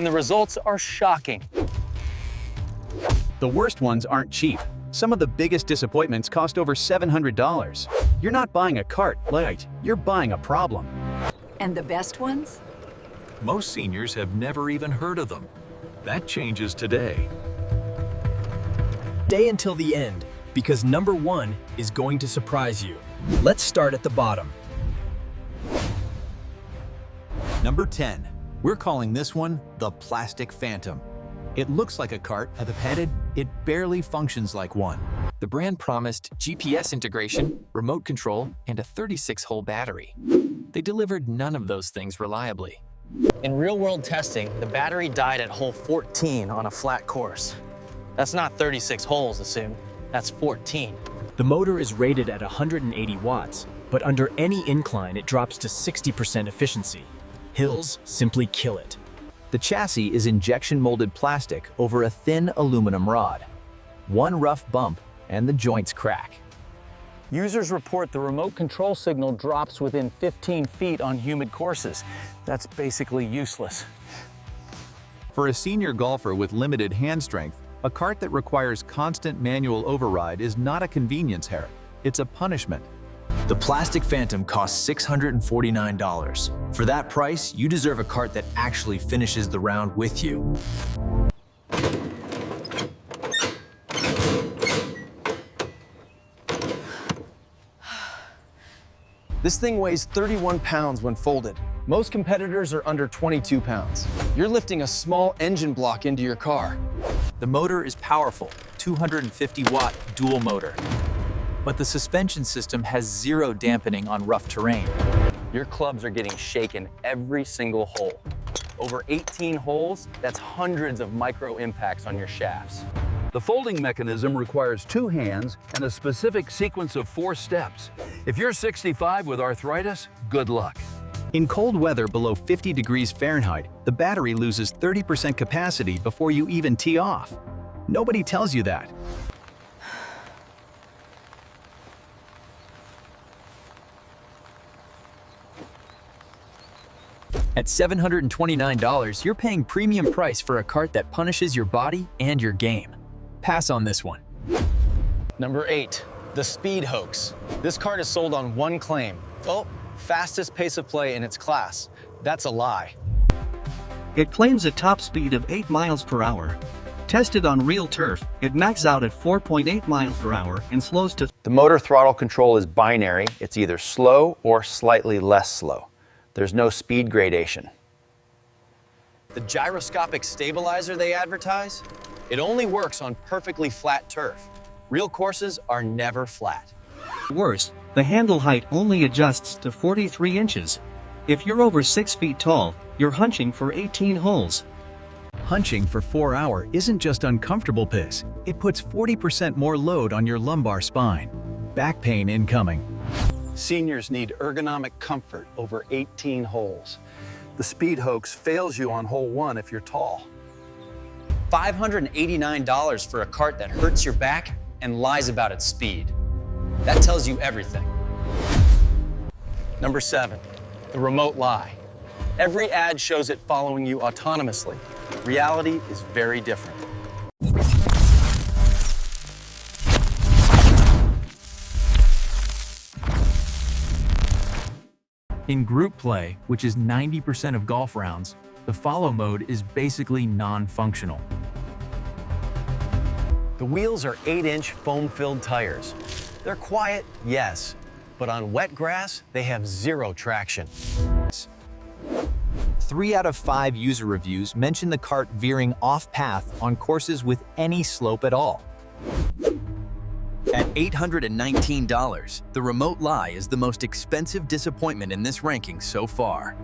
and the results are shocking. The worst ones aren't cheap. Some of the biggest disappointments cost over $700. You're not buying a cart, right? You're buying a problem. And the best ones? Most seniors have never even heard of them. That changes today. Stay until the end, because number 1 is going to surprise you. Let's start at the bottom. Number 10. We're calling this one the Plastic Phantom. It looks like a cart, but headed, it barely functions like one. The brand promised GPS integration, remote control, and a 36-hole battery. They delivered none of those things reliably. In real-world testing, the battery died at hole 14 on a flat course. That's not 36 holes assumed, that's 14. The motor is rated at 180 watts, but under any incline it drops to 60% efficiency. Hills simply kill it. The chassis is injection-molded plastic over a thin aluminum rod. One rough bump and the joints crack. Users report the remote control signal drops within 15 feet on humid courses. That's basically useless. For a senior golfer with limited hand strength, a cart that requires constant manual override is not a convenience hair. It's a punishment. The Plastic Phantom costs $649. For that price, you deserve a cart that actually finishes the round with you. This thing weighs 31 pounds when folded. Most competitors are under 22 pounds. You're lifting a small engine block into your car. The motor is powerful, 250-watt dual motor. But the suspension system has zero dampening on rough terrain. Your clubs are getting shaken every single hole. Over 18 holes, that's hundreds of micro impacts on your shafts. The folding mechanism requires 2 hands and a specific sequence of 4 steps. If you're 65 with arthritis, good luck. In cold weather below 50 degrees Fahrenheit, the battery loses 30% capacity before you even tee off. Nobody tells you that. At $729, you're paying premium price for a cart that punishes your body and your game. Pass on this one. Number 8, the speed hoax. This cart is sold on one claim. Oh, fastest pace of play in its class. That's a lie. It claims a top speed of 8 miles per hour. Tested on real turf, it maxes out at 4.8 miles per hour and slows to... The motor throttle control is binary. It's either slow or slightly less slow. There's no speed gradation. The gyroscopic stabilizer they advertise, it only works on perfectly flat turf. Real courses are never flat. Worse, the handle height only adjusts to 43 inches. If you're over 6 feet tall, you're hunching for 18 holes. Hunching for 4 hours isn't just uncomfortable piss. It puts 40% more load on your lumbar spine. Back pain incoming. Seniors need ergonomic comfort over 18 holes. The speed hoax fails you on hole 1 if you're tall. $589 for a cart that hurts your back and lies about its speed. That tells you everything. Number 7, the remote lie. Every ad shows it following you autonomously. Reality is very different. In group play, which is 90% of golf rounds, the follow mode is basically non-functional. The wheels are 8-inch foam-filled tires. They're quiet, yes, but on wet grass, they have zero traction. 3 out of 5 user reviews mention the cart veering off-path on courses with any slope at all. At $819, the remote lie is the most expensive disappointment in this ranking so far.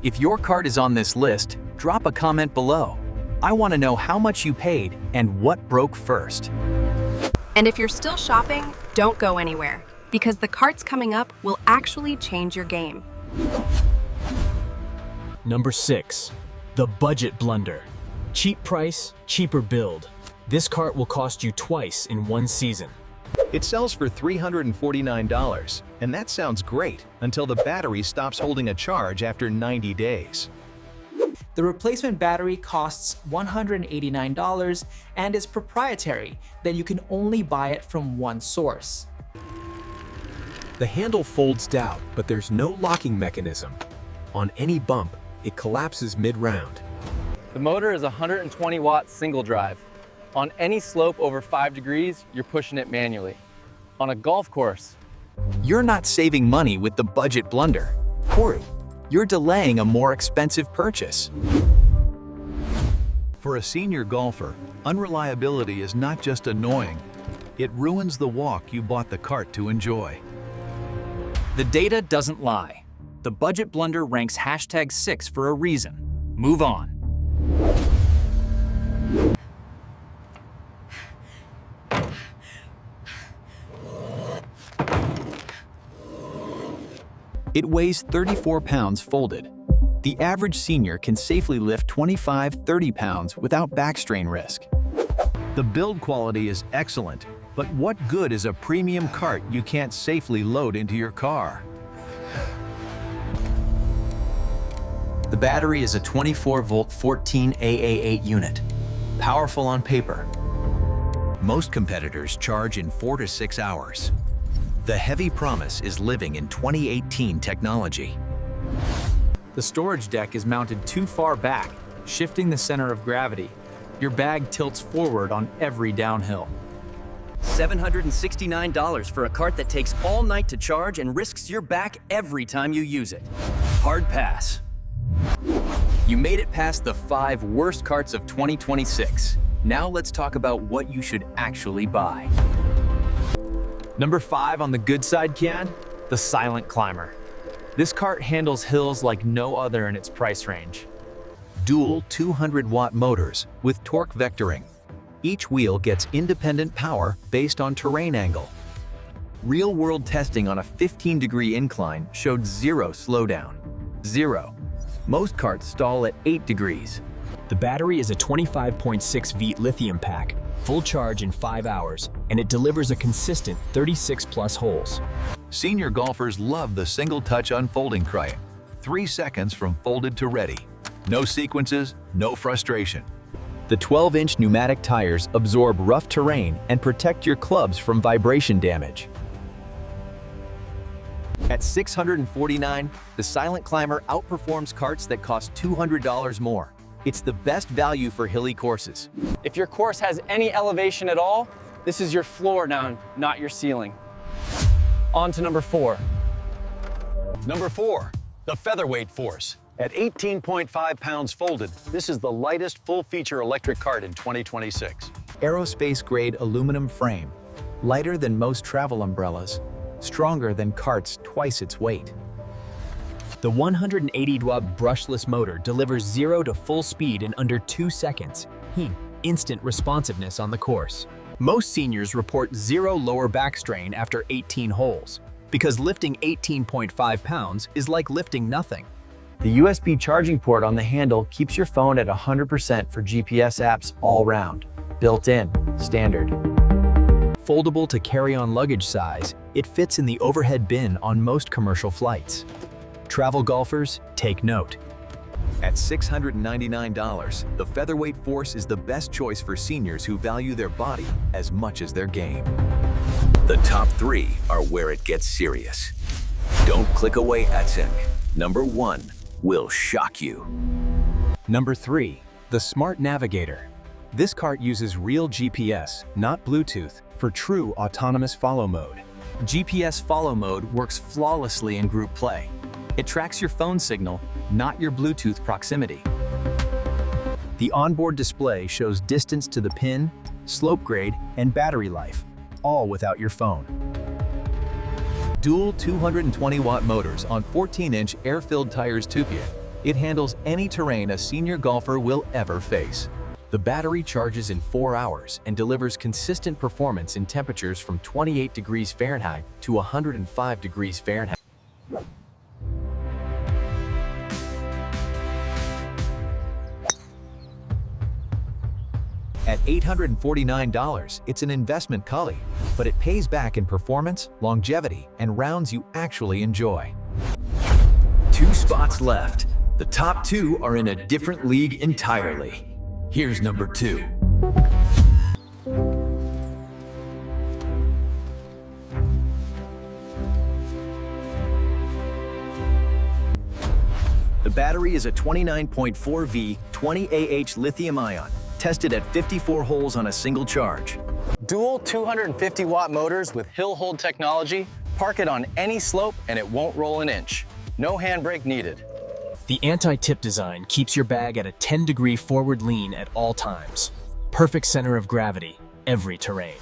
If your cart is on this list, drop a comment below. I want to know how much you paid and what broke first. And if you're still shopping, don't go anywhere, because the carts coming up will actually change your game. Number 6. The budget blunder. Cheap price, cheaper build. This cart will cost you twice in one season. It sells for $349, and that sounds great until the battery stops holding a charge after 90 days. The replacement battery costs $189 and is proprietary, that you can only buy it from one source. The handle folds down, but there's no locking mechanism. On any bump, it collapses mid-round. The motor is 120 watt single drive. On any slope over 5 degrees, you're pushing it manually. On a golf course, You're not saving money with the budget blunder. Or you're delaying a more expensive purchase. For a senior golfer, unreliability is not just annoying, it ruins the walk you bought the cart to enjoy. The data doesn't lie. The budget blunder ranks #6 for a reason. Move on. It weighs 34 pounds folded. The average senior can safely lift 25-30 pounds without back strain risk. The build quality is excellent, but what good is a premium cart you can't safely load into your car? The battery is a 24-volt 14 AA8 unit, powerful on paper. Most competitors charge in 4 to 6 hours. The heavy promise is living in 2018 technology. The storage deck is mounted too far back, shifting the center of gravity. Your bag tilts forward on every downhill. $769 for a cart that takes all night to charge and risks your back every time you use it. Hard pass. You made it past the 5 worst carts of 2026. Now let's talk about what you should actually buy. Number 5 on the good side, Kian, the Silent Climber. This cart handles hills like no other in its price range. Dual 200-watt motors with torque vectoring. Each wheel gets independent power based on terrain angle. Real-world testing on a 15-degree incline showed 0 slowdown. 0. Most carts stall at 8 degrees. The battery is a 25.6V lithium pack, full charge in 5 hours, and it delivers a consistent 36+ holes. Senior golfers love the single-touch unfolding crate. 3 seconds from folded to ready. No sequences, no frustration. The 12-inch pneumatic tires absorb rough terrain and protect your clubs from vibration damage. At $649, the Silent Climber outperforms carts that cost $200 more. It's the best value for hilly courses. If your course has any elevation at all, this is your floor now, not your ceiling. On to number 4. Number 4, the Featherweight Force. At 18.5 pounds folded, this is the lightest full-feature electric cart in 2026. Aerospace-grade aluminum frame, lighter than most travel umbrellas, stronger than carts twice its weight. The 180-watt brushless motor delivers 0 to full speed in under 2 seconds. Instant responsiveness on the course. Most seniors report 0 lower back strain after 18 holes, because lifting 18.5 pounds is like lifting nothing. The USB charging port on the handle keeps your phone at 100% for GPS apps all round. Built in, standard. Foldable to carry-on luggage size, it fits in the overhead bin on most commercial flights. Travel golfers, take note. At $699, the Featherweight Force is the best choice for seniors who value their body as much as their game. The top 3 are where it gets serious. Don't click away, AdSync. Number 1 will shock you. Number 3, the Smart Navigator. This cart uses real GPS, not Bluetooth, for true autonomous follow mode. GPS follow mode works flawlessly in group play. It tracks your phone signal, not your Bluetooth proximity. The onboard display shows distance to the pin, slope grade, and battery life, all without your phone. Dual 220-watt motors on 14-inch air-filled tires Tupia. It handles any terrain a senior golfer will ever face. The battery charges in 4 hours and delivers consistent performance in temperatures from 28 degrees Fahrenheit to 105 degrees Fahrenheit. At $849, it's an investment collie, but it pays back in performance, longevity, and rounds you actually enjoy. 2 spots left. The top two are in a different league entirely. Here's number 2. The battery is a 29.4V 20Ah lithium-ion, tested at 54 holes on a single charge. Dual 250-watt motors with hill hold technology. Park it on any slope and it won't roll an inch. No handbrake needed. The anti-tip design keeps your bag at a 10-degree forward lean at all times. Perfect center of gravity, every terrain.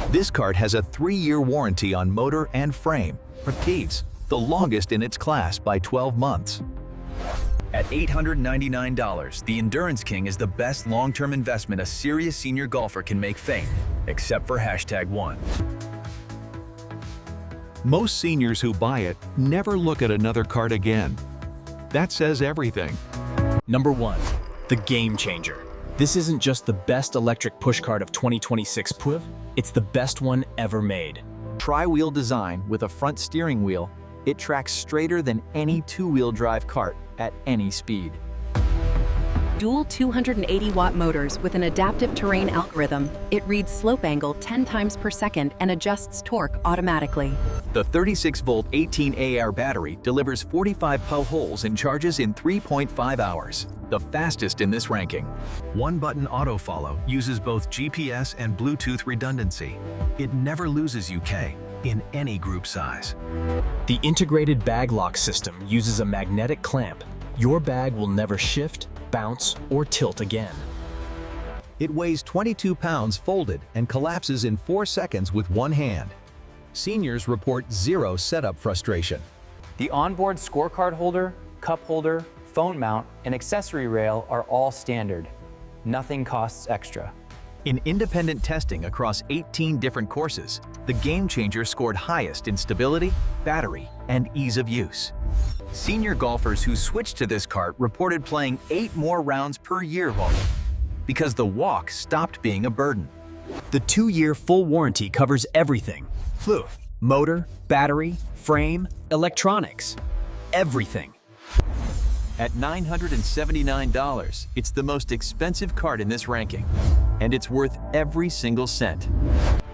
This cart has a 3-year warranty on motor and frame. Repeats, the longest in its class by 12 months. At $899, the Endurance King is the best long-term investment a serious senior golfer can make faint, except for #1. Most seniors who buy it never look at another cart again. That says everything. Number 1, the Game Changer. This isn't just the best electric pushcart of 2026 PUV, it's the best one ever made. Tri-wheel design with a front steering wheel, it tracks straighter than any 2-wheel drive cart at any speed. Dual 280-watt motors with an adaptive terrain algorithm. It reads slope angle 10 times per second and adjusts torque automatically. The 36-volt 18Ah battery delivers 45 POW holes and charges in 3.5 hours, the fastest in this ranking. One-button auto-follow uses both GPS and Bluetooth redundancy. It never loses UK in any group size. The integrated bag lock system uses a magnetic clamp. Your bag will never shift, bounce, or tilt again. It weighs 22 pounds folded and collapses in 4 seconds with one hand. Seniors report 0 setup frustration. The onboard scorecard holder, cup holder, phone mount, and accessory rail are all standard. Nothing costs extra. In independent testing across 18 different courses, the Game Changer scored highest in stability, battery, and ease of use. Senior golfers who switched to this cart reported playing 8 more rounds per year because the walk stopped being a burden. The 2-year full warranty covers everything. Motor, battery, frame, electronics. Everything. At $979, it's the most expensive cart in this ranking, and it's worth every single cent.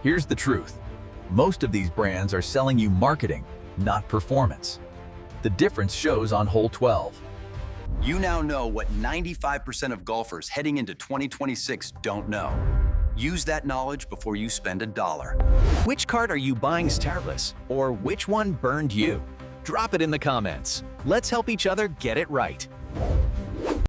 Here's the truth. Most of these brands are selling you marketing, not performance. The difference shows on hole 12. You now know what 95% of golfers heading into 2026 don't know. Use that knowledge before you spend $1. Which cart are you buying startless, or which one burned you? Drop it in the comments. Let's help each other get it right.